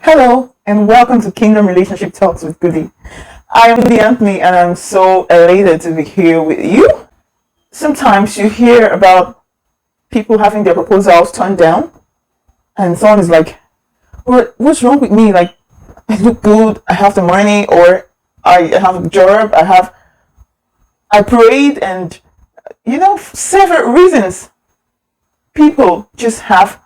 Hello, and welcome to Kingdom Relationship Talks with Goody. I am Goody Anthony, and I'm so elated to be here with you. Sometimes you hear about people having their proposals turned down, and someone is like, what's wrong with me? Like, I look good, I have the money, or I have a job, I prayed, and several reasons. People just have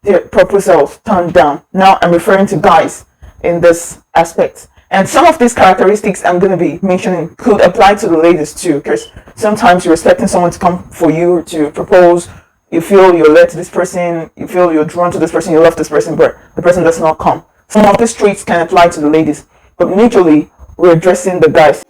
their proposals turned down. Now I'm referring to guys in this aspect. And some of these characteristics I'm going to be mentioning could apply to the ladies too, because sometimes you're expecting someone to come for you to propose. You feel you're led to this person, you feel you're drawn to this person, you love this person, but the person does not come. Some of these traits can apply to the ladies, but majorly we're addressing the guys.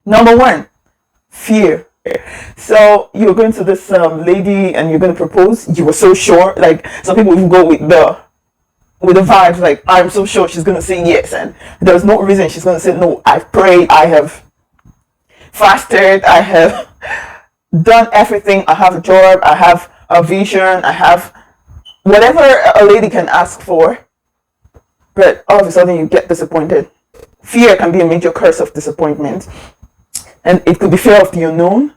Number one, fear. So you're going to this lady and you're going to propose. You were so sure. Like some people even go with the vibes. Like I'm so sure she's going to say yes, and there's no reason she's going to say no. I've prayed. I have fasted. I have done everything. I have a job. I have a vision. I have whatever a lady can ask for. But all of a sudden you get disappointed. Fear can be a major curse of disappointment. And it could be fear of the unknown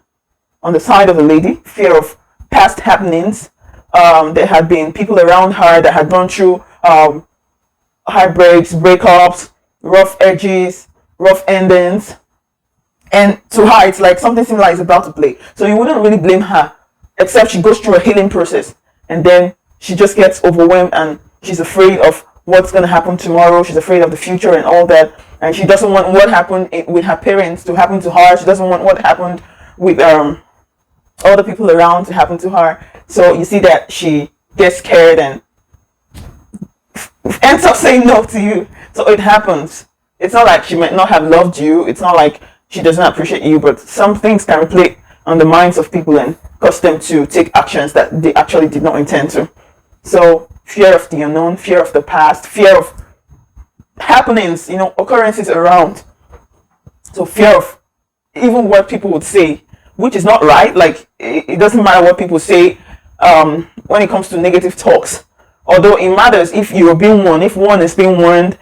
on the side of the lady, fear of past happenings. There had been people around her that had gone through heartbreaks, breakups, rough edges, rough endings. And to her, it's like something similar is about to play. So you wouldn't really blame her, except she goes through a healing process. And then she just gets overwhelmed and she's afraid of what's going to happen tomorrow. She's afraid of the future and all that. And she doesn't want what happened with her parents to happen to her. She doesn't want what happened with all the people around to happen to her. So you see that she gets scared and ends up saying no to you. So it happens. It's not like she might not have loved you. It's not like she doesn't appreciate you. But some things can replay on the minds of people and cause them to take actions that they actually did not intend to. So fear of the unknown, fear of the past, fear of happenings, occurrences around. So fear of even what people would say, which is not right. Like it doesn't matter what people say when it comes to negative talks. Although it matters if you're being warned, if one is being warned,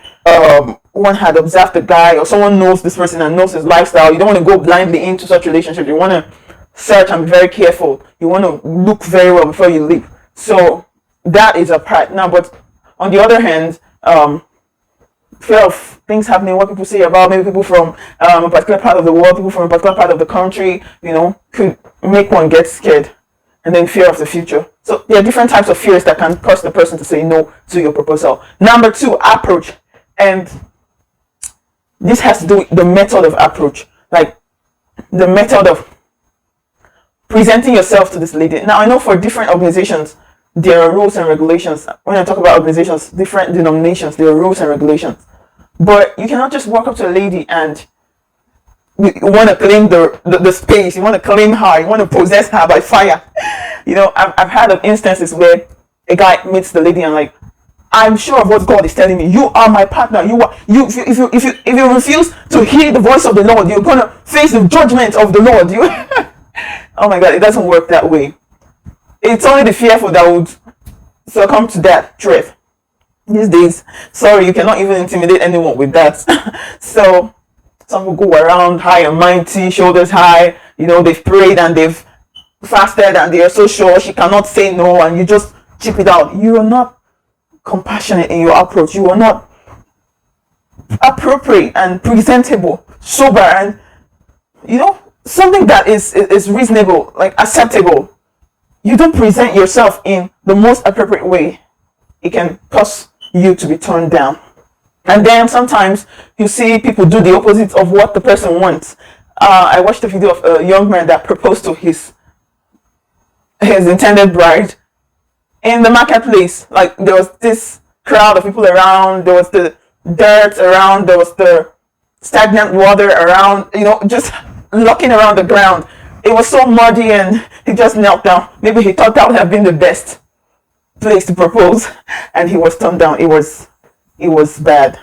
one had observed the guy or someone knows this person and knows his lifestyle. You don't want to go blindly into such relationship. You want to search and be very careful. You want to look very well before you leave. So that is a part. Now, but on the other hand, fear of things happening, what people say about maybe people from a particular part of the world, people from a particular part of the country, could make one get scared. And then fear of the future. So there are different types of fears that can cause the person to say no to your proposal. Number two, approach. And this has to do with the method of approach. Like the method of presenting yourself to this lady. Now I know for different organizations, there are rules and regulations. When I talk about organizations, different denominations, there are rules and regulations. But you cannot just walk up to a lady and you want to claim the space, you want to claim her, you want to possess her by fire. I've had of instances where a guy meets the lady and like, I'm sure of what God is telling me. You are my partner. If you refuse to hear the voice of the Lord, you're gonna face the judgment of the Lord. Oh my God, it doesn't work that way. It's only the fearful that would succumb to that threat. These days, sorry, you cannot even intimidate anyone with that. So some will go around high and mighty, shoulders high. They've prayed and they've fasted and they are so sure she cannot say no, and you just chip it out. You are not compassionate in your approach. You are not appropriate and presentable, sober, and something that is reasonable, like acceptable. You don't present yourself in the most appropriate way. It can cause you to be turned down. And then sometimes you see people do the opposite of what the person wants. I watched a video of a young man that proposed to his intended bride in the marketplace. Like there was this crowd of people around, there was the dirt around, there was the stagnant water around, just looking around the ground. It was so muddy and he just knelt down. Maybe he thought that would have been the best place to propose and he was turned down. It was bad.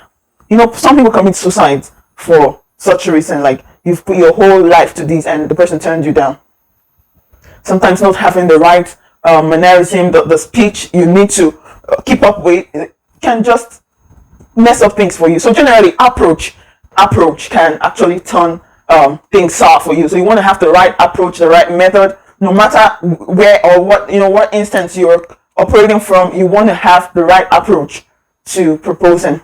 Some people commit suicide for such a reason, like you've put your whole life to this and the person turned you down. Sometimes not having the right mannerism, the speech you need to keep up with, can just mess up things for you. So generally, approach can actually turn things sour for you. So you want to have the right approach, the right method, no matter where or what instance you're operating from. You want to have the right approach to proposing.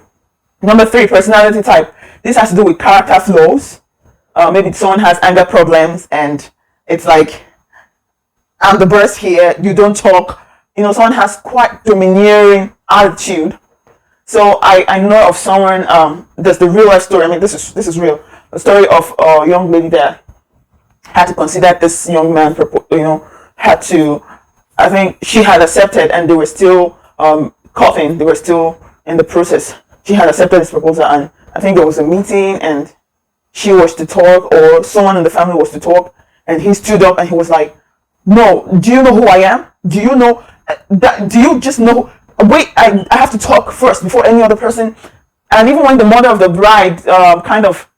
Number 3, personality type. This has to do with character flaws. Maybe someone has anger problems and it's like, I'm the boss here, you don't talk. Someone has quite domineering attitude. So I know of someone, there's the real life story. I mean, this is real. The story of a young lady that had to consider this young man, I think she had accepted and they were still coughing, they were still in the process. She had accepted this proposal and I think there was a meeting and she was to talk, or someone in the family was to talk, and he stood up and he was like, no, do you know who I am? Do you know that? Do you just know? Wait, I have to talk first before any other person. And even when the mother of the bride kind of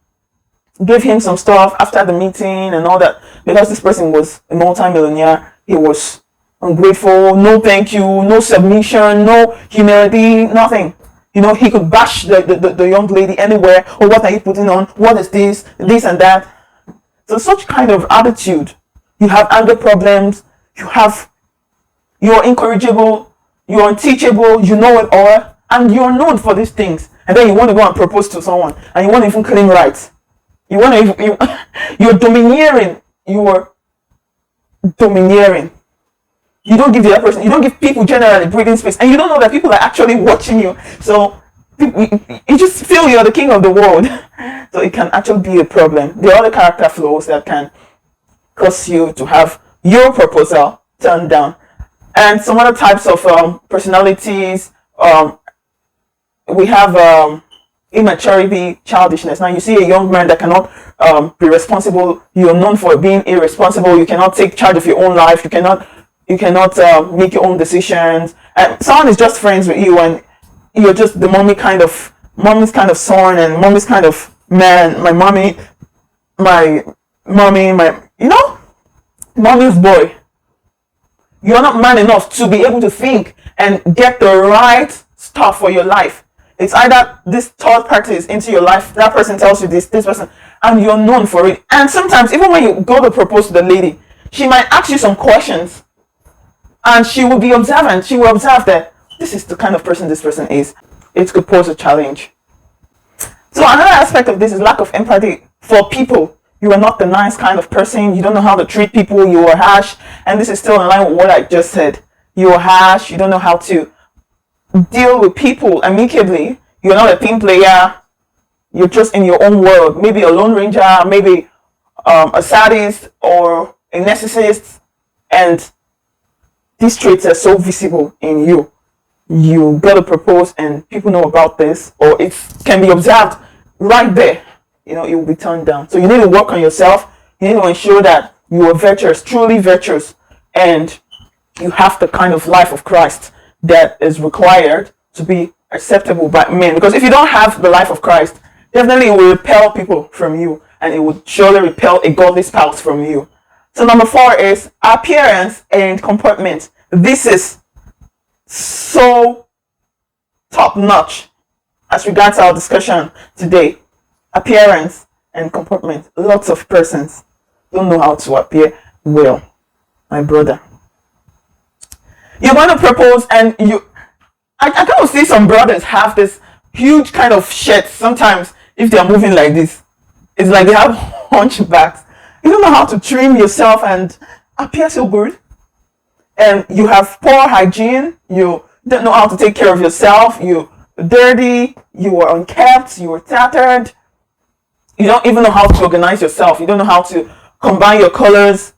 gave him some stuff after the meeting and all that, because this person was a multi-millionaire, he was ungrateful, no thank you, no submission, no humility, nothing. He could bash the young lady anywhere. Oh, what are you putting on? What is this and that? So such kind of attitude. You have anger problems, you're incorrigible, you're unteachable, you know it all, and you're known for these things. And then you want to go and propose to someone, and you want to even claim rights. You're domineering. You're domineering. You don't give the other person, you don't give people generally breathing space, and you don't know that people are actually watching you. So you just feel you're the king of the world. So it can actually be a problem. There are other character flaws that can cause you to have your proposal turned down. And some other types of personalities, we have immaturity, childishness. Now you see a young man that cannot be responsible. You're known for being irresponsible. You cannot take charge of your own life. You cannot make your own decisions. And someone is just friends with you, and you're just the mommy's kind of son, and mommy's kind of man. My mommy, mommy's boy. You're not man enough to be able to think and get the right stuff for your life. It's either this third party is into your life, that person tells you this person, and you're known for it. And sometimes, even when you go to propose to the lady, she might ask you some questions, and she will be observant. She will observe that this is the kind of person this person is. It could pose a challenge. So another aspect of this is lack of empathy for people. You are not the nice kind of person. You don't know how to treat people. You are harsh. And this is still in line with what I just said. You are harsh. You don't know how to deal with people amicably. You're not a team player. You're just in your own world. Maybe a lone ranger, maybe a sadist or a narcissist. And these traits are so visible in you. You got to propose and people know about this, or it can be observed right there. It will be turned down. So you need to work on yourself. You need to ensure that you are virtuous, truly virtuous, and you have the kind of life of Christ that is required to be acceptable by men. Because if you don't have the life of Christ, definitely it will repel people from you, and it will surely repel a godly spouse from you. So number 4 is appearance and comportment. This is so top notch as regards our discussion today. Appearance and comportment. Lots of persons don't know how to appear well, my brother. You're going to propose, and I kind of see some brothers have this huge kind of shirt. Sometimes if they're moving like this, it's like they have hunchbacks. You don't know how to trim yourself and appear so good. And you have poor hygiene. You don't know how to take care of yourself. You're dirty. You are unkept. You are tattered. You don't even know how to organize yourself. You don't know how to combine your colors.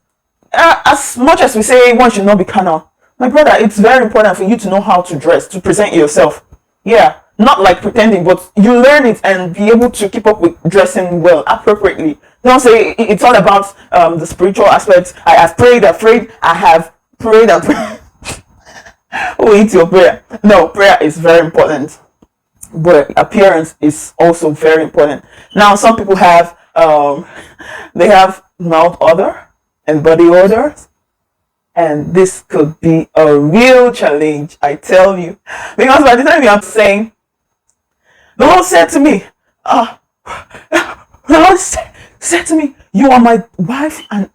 As much as we say one should not be carnal, my brother, it's very important for you to know how to dress, to present yourself. Yeah, not like pretending, but you learn it and be able to keep up with dressing well, appropriately. Don't say it's all about the spiritual aspects. I have prayed, I have prayed and prayed. Oh, it's your prayer. No, prayer is very important. but appearance is also very important. Now, some people have they have mouth odor and body odors, and this could be a real challenge, I tell you, because by the time you are saying, the Lord said to me, the Lord said to me, you are my wife, and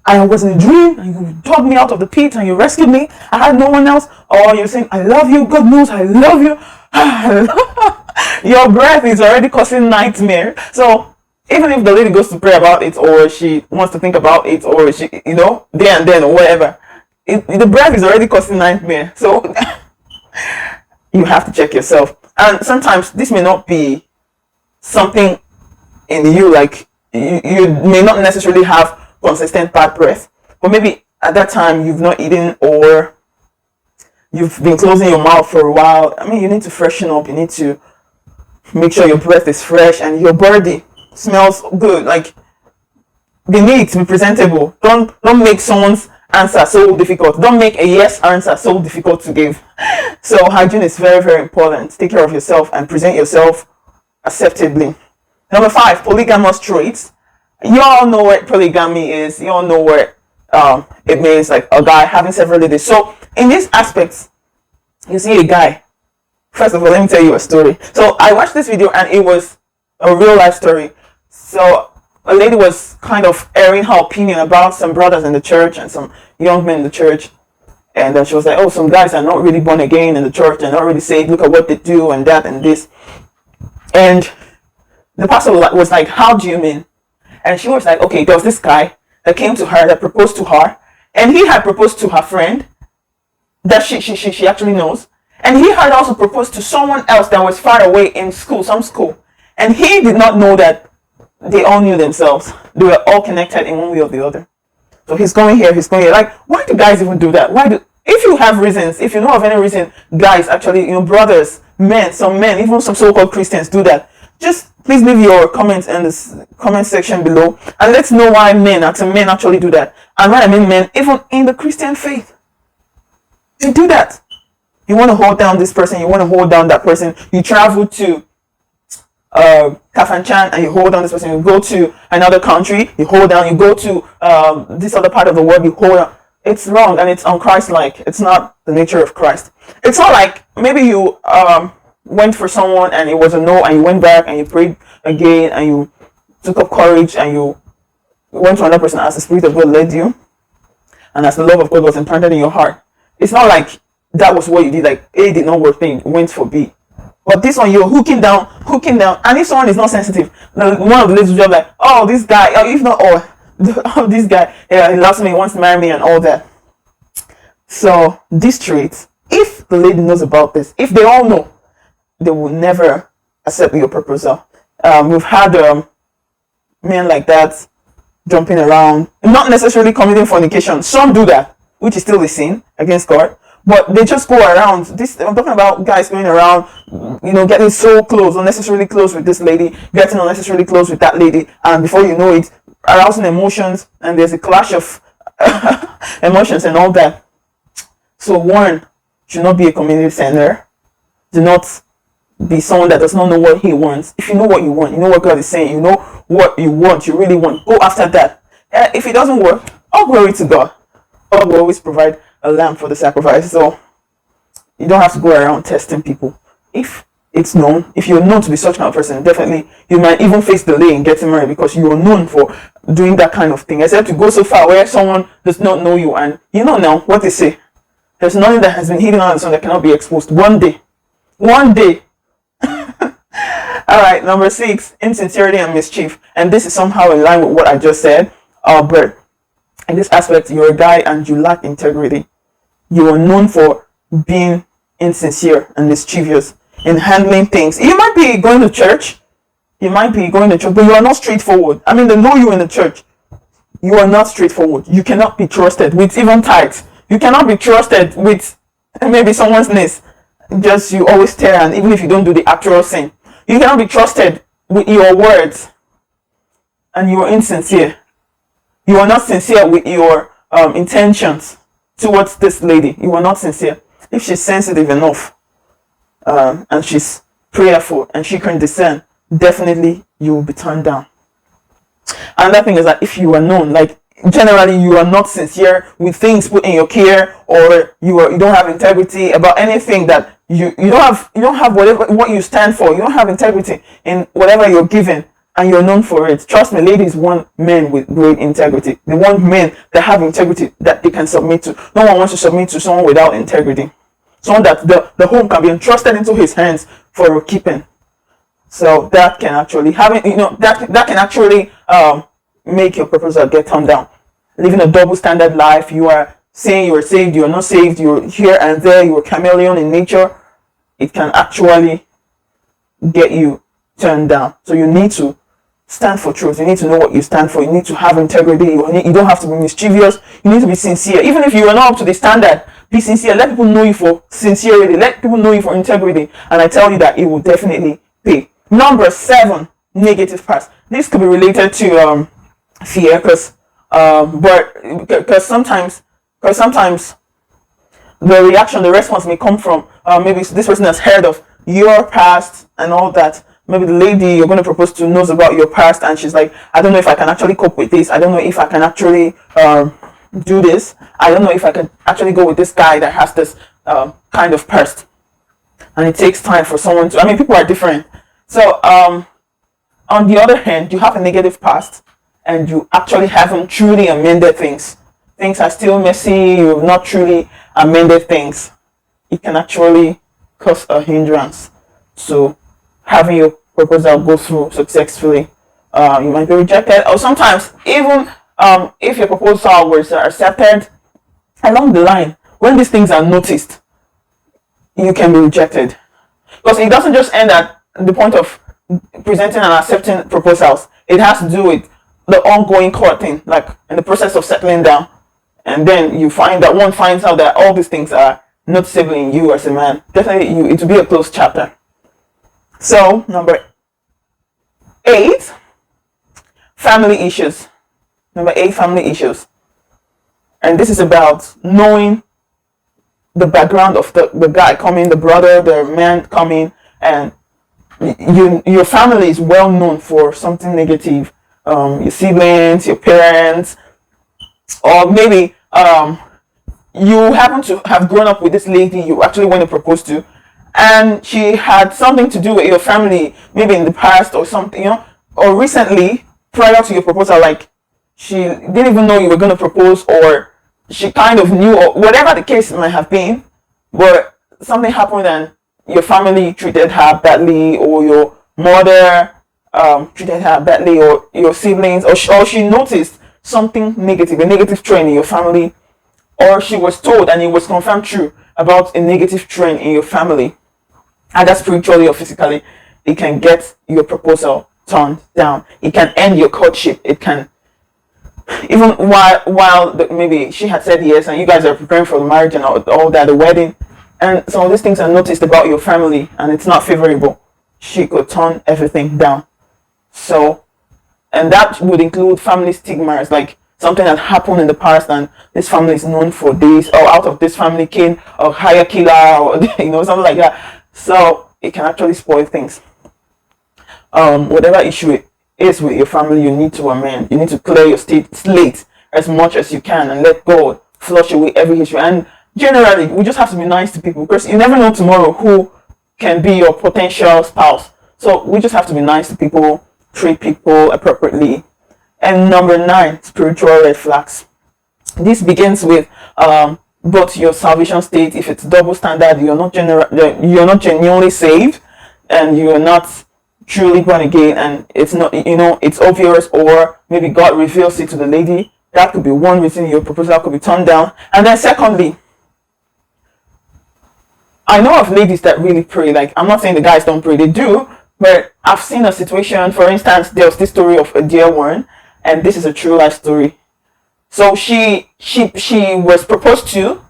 I was in a dream, and you dug me out of the pit, and you rescued me. I had no one else. Or you're saying, I love you, good news, I love you. Your breath is already causing nightmare. So even if the lady goes to pray about it, or she wants to think about it, or she, there and then, or whatever, the breath is already causing nightmare. So you have to check yourself. And sometimes this may not be something in you, like you may not necessarily have consistent bad breath, but maybe at that time you've not eaten, or you've been closing your mouth for a while. I mean, you need to freshen up. You need to make sure your breath is fresh and your body smells good. Like, they need to be presentable. Don't make someone's answer so difficult. Don't make a yes answer so difficult to give. So hygiene is very, very important. Take care of yourself and present yourself acceptably. Number 5, polygamous traits. You all know what polygamy is. You all know what it means, like a guy having several ladies. So in these aspects, you see a guy. First of all, let me tell you a story. So I watched this video and it was a real life story. So a lady was kind of airing her opinion about some brothers in the church and some young men in the church. And then she was like, oh, some guys are not really born again in the church and not really saved. Look at what they do and that and this. And the pastor was like, how do you mean? And she was like, okay, there was this guy that came to her, that proposed to her. And he had proposed to her friend that she actually knows. And he had also proposed to someone else that was far away in school, some school. And he did not know that they all knew themselves. They were all connected in one way or the other. So he's going here, he's going here. Like, why do guys even do that? If you have reasons, if you know of any reason, guys actually, brothers, men, some men, even some so-called Christians do that, just please leave your comments in the comment section below, and let's know why men actually do that. And when I mean men, even in the Christian faith, they do that. You want to hold down this person, you want to hold down that person. You travel to Kafanchan and you hold down this person. You go to another country, you hold down. You go to this other part of the world, you hold down. It's wrong and it's unchristlike. It's not the nature of Christ. It's not like maybe you went for someone and it was a no, and you went back and you prayed again and you took up courage and you went to another person as the Spirit of God led you and as the love of God was implanted in your heart. It's not like that was what you did, like A did not work, then you went for B. But this one, you're hooking down, and if someone is not sensitive, one of the ladies will just like, oh, this guy, if not, oh, this guy, yeah, he loves me, he wants to marry me and all that. So these traits, if the lady knows about this, if they all know, they will never accept your proposal. We've had men like that jumping around, not necessarily committing fornication. Some do that, which is still a sin against God. But they just go around. I'm talking about guys going around, getting so close, unnecessarily close with this lady, getting unnecessarily close with that lady, and before you know it, arousing emotions, and there's a clash of emotions and all that. So one, should not be a community center. Do not be someone that does not know what he wants. If you know what you want, you know what God is saying, you know what you want, you really want, go after that. If it doesn't work, all glory to God. God will always provide a lamb for the sacrifice. So you don't have to go around testing people. If it's known, if you're known to be such kind of person, definitely you might even face delay in getting married because you are known for doing that kind of thing. Except to go so far where someone does not know you, and you know now what they say. There's nothing that has been hidden under the sun that cannot be exposed. One day. All right, number 6, insincerity and mischief. And this is somehow in line with what I just said. But in this aspect, you're a guy and you lack integrity. You are known for being insincere and mischievous in handling things. You might be going to church, but you are not straightforward. I mean, they know you in the church. You are not straightforward. You cannot be trusted with even tithes. You cannot be trusted with maybe someone's niece. Just you always tear, and even if you don't do the actual sin, you cannot be trusted with your words, and you are insincere. You are not sincere with your intentions towards this lady. You are not sincere. If she's sensitive enough and she's prayerful and she can discern, definitely you will be turned down. Another thing is that if you are known, like generally you are not sincere with things put in your care, or you don't have integrity about anything that you don't have whatever what you stand for. You don't have integrity in whatever you're given, and you're known for it. Trust me, ladies want men with great integrity. They want men that have integrity that they can submit to. No one wants to submit to someone without integrity. Someone that the home can be entrusted into his hands for keeping. So that can actually that can actually make your proposal get turned down. Living a double standard life, you are saying you are saved, you are not saved, you're here and there, you are chameleon in nature, it can actually get you turned down. So you need to stand for truth. You need to know what you stand for. You need to have integrity. You don't have to be mischievous. You need to be sincere. Even if you are not up to the standard, be sincere. Let people know you for sincerity. Let people know you for integrity. And I tell you that it will definitely pay. Number 7, negative past. This could be related to fear, because sometimes the response may come from maybe this person has heard of your past and all that. Maybe the lady you're going to propose to knows about your past, and she's like, I don't know if I can actually cope with this. I don't know if I can actually do this. I don't know if I can actually go with this guy that has this kind of past. And it takes time for someone to, people are different. So on the other hand, you have a negative past and you actually haven't truly amended things. Things are still messy. You've not truly amended things. It can actually cause a hindrance. So having your proposal go through successfully, you might be rejected, or sometimes even if your proposal was accepted, along the line, when these things are noticed, you can be rejected, because it doesn't just end at the point of presenting and accepting proposals. It has to do with the ongoing courting, like in the process of settling down, and then you find that one finds out that all these things are noticeable in you as a man. Definitely, it will be a closed chapter. So, number 8, family issues. Number 8, family issues. And this is about knowing the background of the guy coming, the brother, the man coming, and your family is well known for something negative. Your siblings, your parents, or maybe you happen to have grown up with this lady you actually want to propose to, and she had something to do with your family, maybe in the past or something, or recently prior to your proposal, like she didn't even know you were going to propose, or she kind of knew, or whatever the case might have been, but something happened and your family treated her badly, or your mother treated her badly, or your siblings, or she noticed something negative, a negative trend in your family, or she was told and it was confirmed true about a negative trend in your family, either spiritually or physically. It can get your proposal turned down. It can end your courtship. It can, even while maybe she had said yes and you guys are preparing for the marriage and all that, the wedding, and some of these things are noticed about your family and it's not favorable, she could turn everything down. So, and that would include family stigmas, like something that happened in the past and this family is known for this, or out of this family came a higher killer, or something like that. So it can actually spoil things. Whatever issue it is with your family, you need to amend. You need to clear your slate as much as you can and let God flush away every issue. And generally, we just have to be nice to people, because you never know tomorrow who can be your potential spouse. So we just have to be nice to people, treat people appropriately. And number 9, spiritual red flags. This begins with both your salvation state. If it's double standard, you're not genuinely saved, and you're not truly born again, and it's not, it's obvious, or maybe God reveals it to the lady. That could be one reason your proposal could be turned down. And then secondly, I know of ladies that really pray. Like, I'm not saying the guys don't pray, they do, but I've seen a situation. For instance, there was this story of a dear one, and this is a true life story. So she was proposed to,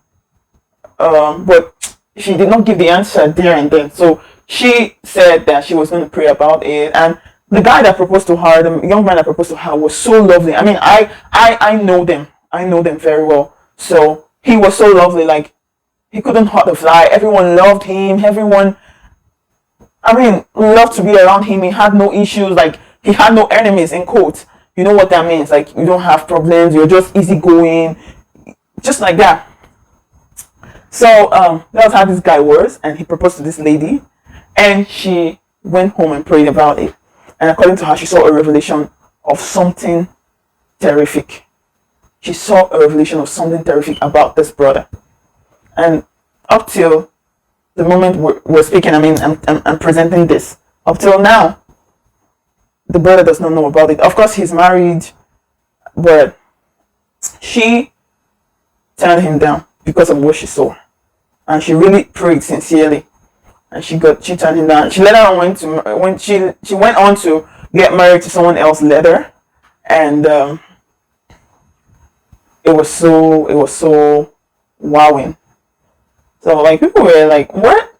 but she did not give the answer there and then. So she said that she was going to pray about it, and the guy that proposed to her, the young man that proposed to her, was so lovely. I know them very well. So he was so lovely, like he couldn't hurt a fly. Everyone loved him. Everyone I mean, love to be around him. He had no issues. Like, he had no enemies, in quotes. You know what that means? Like, you don't have problems. You're just easygoing, just like that. So that was how this guy was, and he proposed to this lady, and she went home and prayed about it. And according to her, she saw a revelation of something terrific. She saw a revelation of something terrific about this brother. And up till the moment we're speaking, I mean, I'm presenting this. Up till now, the brother does not know about it. Of course, he's married, but she turned him down because of what she saw. And she really prayed sincerely. And she turned him down. She later on went on to get married to someone else later. And it was so wowing. So like, people were like, what?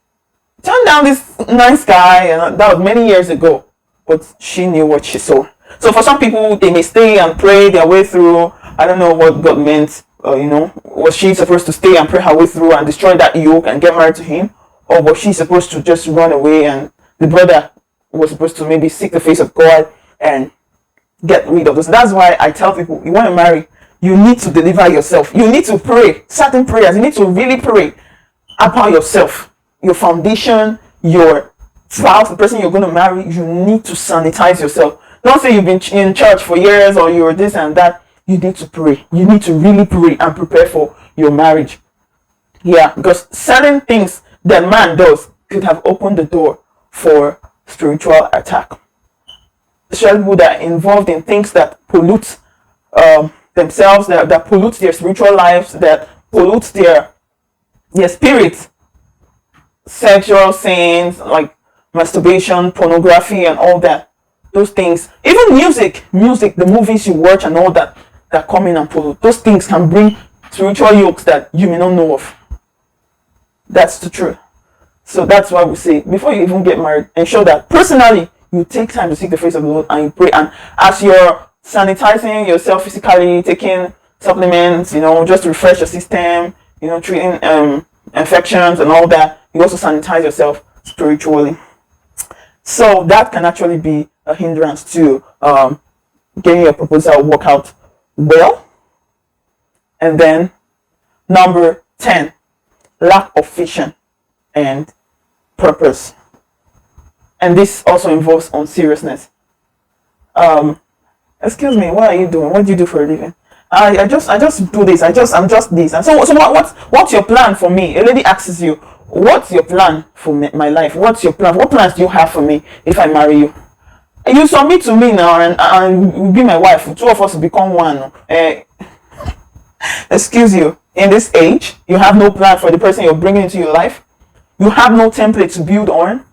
Turn down this nice guy, and that was many years ago. But she knew what she saw. So for some people, they may stay and pray their way through. I don't know what God meant. Was she supposed to stay and pray her way through and destroy that yoke and get married to him? Or was she supposed to just run away, and the brother was supposed to maybe seek the face of God and get rid of this? That's why I tell people, you want to marry, you need to deliver yourself. You need to pray certain prayers. You need to really pray about yourself, your foundation, your spouse, the person you're going to marry. You need to sanitize yourself. Don't say you've been in church for years or you're this and that. You need to pray. You need to really pray and prepare for your marriage. Yeah, because certain things that man does could have opened the door for spiritual attack. Especially people that are involved in things that pollute themselves, that pollute their spiritual lives, that pollute their spirit. Sexual sins like masturbation, pornography, and all that. Those things, even music, the movies you watch and all that come in and pollute. Those things can bring spiritual yokes that you may not know of. That's the truth. So that's why we say, before you even get married, ensure that personally you take time to seek the face of the Lord and you pray. And as you're sanitizing yourself physically, taking supplements, just to refresh your system, treating infections and all that, you also sanitize yourself spiritually. So that can actually be a hindrance to getting your proposal work out well. And then number 10, lack of vision and purpose. And this also involves unseriousness. Excuse me, what are you doing? What do you do for a living? I just do this. I'm just this. And so what's your plan for me? A lady asks you, what's your plan for my life? What's your plan? What plans do you have for me if I marry you? You submit to me now, and you'll be my wife. Two of us will become one. Excuse you. In this age, you have no plan for the person you're bringing into your life. You have no template to build on.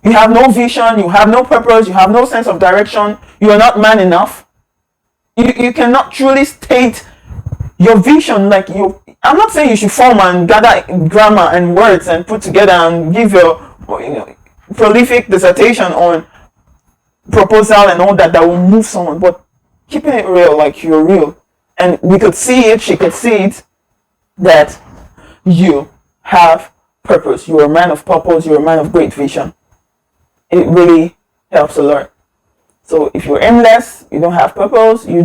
You have no vision. You have no purpose. You have no sense of direction. You are not man enough. You cannot truly state your vision like you. I'm not saying you should form and gather grammar and words and put together and give your prolific dissertation on proposal and all that will move someone, but keeping it real, like you're real. And we could see it, she could see it, that you have purpose. You're a man of purpose. You're a man of great vision. It really helps a lot. So if you're aimless, you don't have purpose, you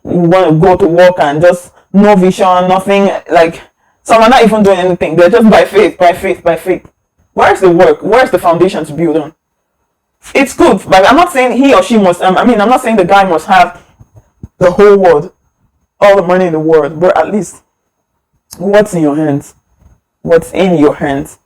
want to go to work and just no vision, nothing, like some are not even doing anything. They're just by faith. Where's the work? Where's the foundation to build on? It's good, but I'm not saying he or she must, I'm not saying the guy must have the whole world, all the money in the world, but at least what's in your hands? What's in your hands?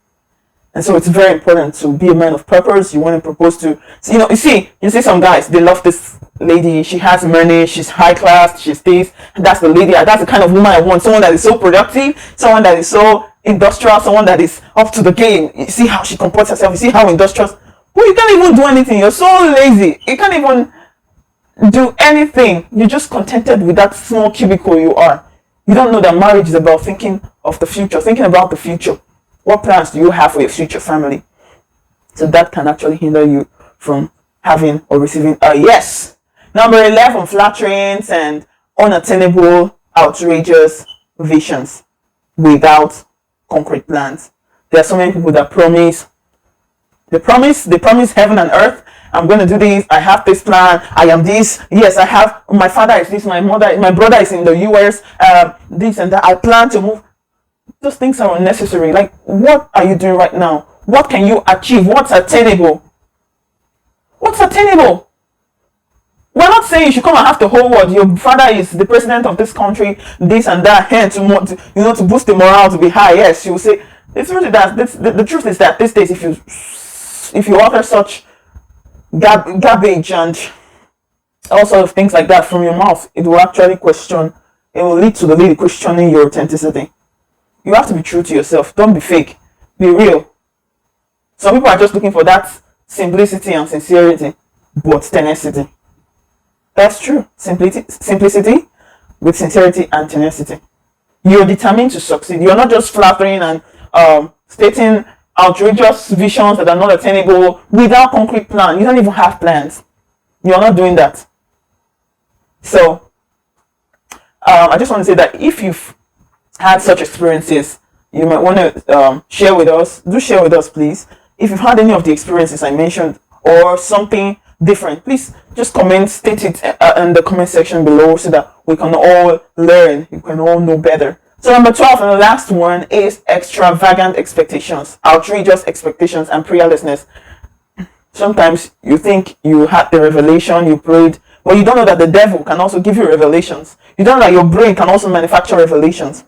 And so it's very important to be a man of purpose. You want to propose to, you see some guys, they love this lady, she has money, she's high class, she's this, that's the lady, that's the kind of woman I want. Someone that is so productive, someone that is so industrial, someone that is up to the game. You see how she comports herself, you see how industrious. Well, you can't even do anything, you're so lazy, you can't even do anything. You're just contented with that small cubicle you are. You don't know that marriage is about thinking of the future, thinking about the future. What plans do you have for your future family? So that can actually hinder you from having or receiving a yes. Number 11, flatterings and unattainable, outrageous visions without concrete plans. There are so many people that promise They promise heaven and earth. I'm going to do this. I have this plan. I am this. Yes, I have. My father is this. My brother is in the US. This and that. I plan to move. Those things are unnecessary. Like, what are you doing right now? What can you achieve? What's attainable? What's attainable? We're not saying you should come and have the whole world. Your father is the president of this country, this and that, and to boost the morale to be high. Yes, you will say it's really that. The truth is that these days, if you utter such garbage and all sort of things like that from your mouth, it will actually question. It will lead to the lady questioning your authenticity. You have to be true to yourself. Don't be fake. Be real. Some people are just looking for that simplicity and sincerity, but tenacity. That's true. Simplicity with sincerity and tenacity. You're determined to succeed. You're not just flattering and stating outrageous visions that are not attainable without concrete plan. You don't even have plans. You're not doing that. So, I just want to say that if you've had such experiences, you might want to share with us. Do share with us, please. If you've had any of the experiences I mentioned or something different, please just comment, state it in the comment section below so that we can all learn, we can all know better. So number 12 and the last one is extravagant expectations, outrageous expectations, and prayerlessness. Sometimes you think you had the revelation, you prayed, but you don't know that the devil can also give you revelations. You don't know that your brain can also manufacture revelations.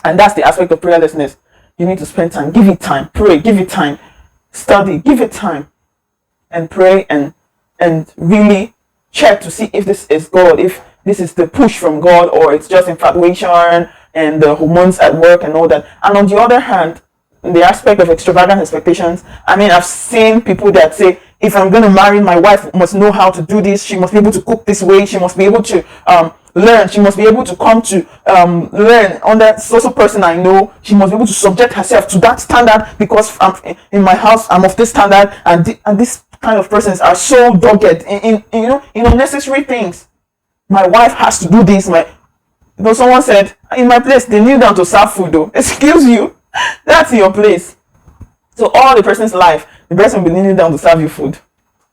And that's the aspect of prayerlessness. You need to spend time, give it time, pray, give it time, study, give it time, and pray and really check to see if this is God, if this is the push from God, or it's just infatuation and the hormones at work and all that. And on the other hand, the aspect of extravagant expectations, I mean, I've seen people that say, if I'm going to marry, my wife must know how to do this, she must be able to cook this way, she must be able to learn, she must be able to come to learn under social person I know, she must be able to subject herself to that standard because in my house I'm of this standard, and this kind of persons are so dogged in unnecessary things. My wife has to do this. Someone said, in my place they kneel down to serve food though. Excuse you, that's your place. So all the person's life, the person will be kneeling down to serve you food.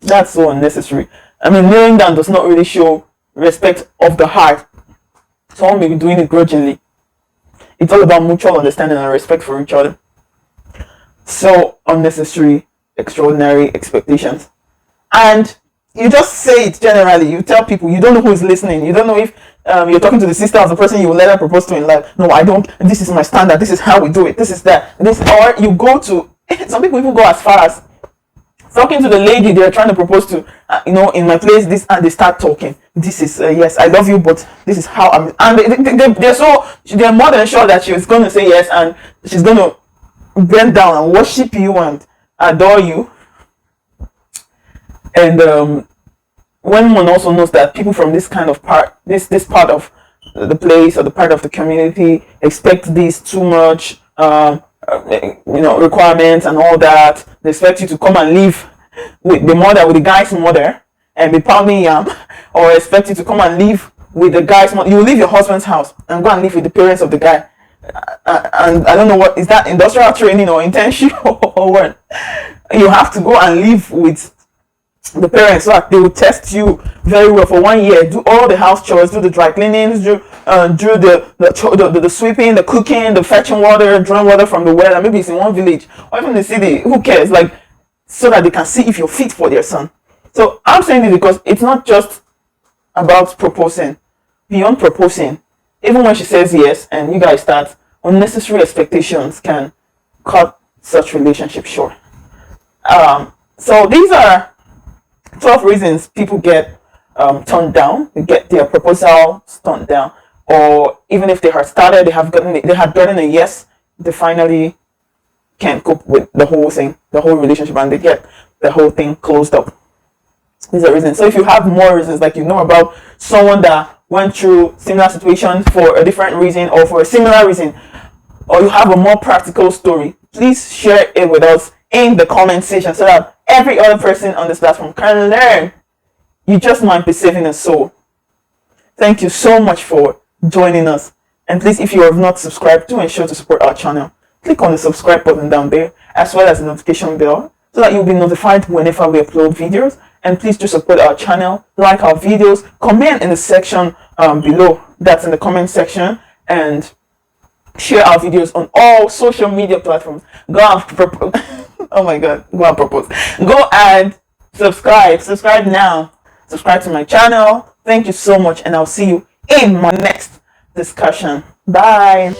That's so unnecessary. I mean, kneeling down does not really show respect of the heart. Someone may be doing it grudgingly. It's all about mutual understanding and respect for each other. So unnecessary, extraordinary expectations. And you just say it generally. You tell people, you don't know who is listening. You don't know if you're talking to the sister of the person you will later propose to in life. No, I don't. This is my standard. This is how we do it. This is that. Or you go to, some people even go as far as talking to the lady they're trying to propose to, in my place, this, and they start talking. This is, yes, I love you, but this is how I'm, and they're more than sure that she's going to say yes, and she's going to bend down and worship you and adore you. And when one also knows that people from this kind of part, this part of the place or the part of the community expect this too much, requirements and all that. They expect you to come and live with the guy's mother and be pounding yam, or expect you to come and live with the guy's mother. You leave your husband's house and go and live with the parents of the guy. And I don't know, what is that, industrial training or internship or what? You have to go and live with the parents so that they will test you very well for 1 year, do all the house chores, do the dry cleanings, do the sweeping, the cooking, the fetching water, drawing water from the well, and maybe it's in one village or even in the city, who cares, so that they can see if you're fit for their son. So I'm saying this because it's not just about proposing. Beyond proposing, even when she says yes and you guys start, unnecessary expectations can cut such relationships short. So these are 12 reasons people get turned down. They get their proposal turned down, or even if they had started, they had gotten a yes, they finally can't cope with the whole thing, the whole relationship, and they get the whole thing closed up. These are reasons. So if you have more reasons, like about someone that went through similar situations for a different reason or for a similar reason, or you have a more practical story, please share it with us in the comment section so that every other person on this platform can learn. You just might be saving a soul. Thank you so much for joining us. And please, if you have not subscribed, do ensure to support our channel. Click on the subscribe button down there, as well as the notification bell, so that you'll be notified whenever we upload videos. And please do support our channel, like our videos, comment in the section below, that's in the comment section, and share our videos on all social media platforms. Go and oh my god, go and propose. Go and subscribe now. Subscribe to my channel. Thank you so much, and I'll see you in my next discussion. Bye.